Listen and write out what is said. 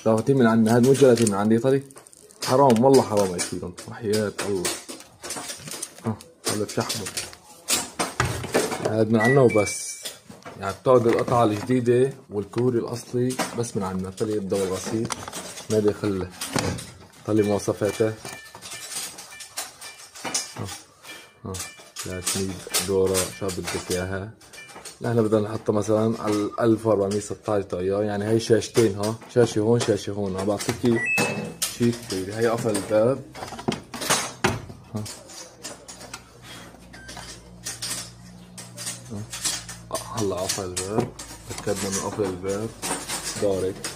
جلاتين من عندنا، هذا مو جلاتين من عندي طري. حرام والله حرام اكيدهم وحياة الله. هذا بشحمه، هذا من عنا وبس. يعني بتقعد القطعة الجديدة والكوري الأصلي بس من عنا. طلي يبدأ الغسيل، نادي خله، طلي مواصفاته. 300 دورة شو بدك اياها. نحن بدنا نحطها مثلا على 1416 طاقية، يعني هي شاشتين، شاشة هون شاشة هون. عم بعطيكي شيء كبير. هي قفل الباب، هلا قفل الباب، تأكدنا من قفل الباب. دارك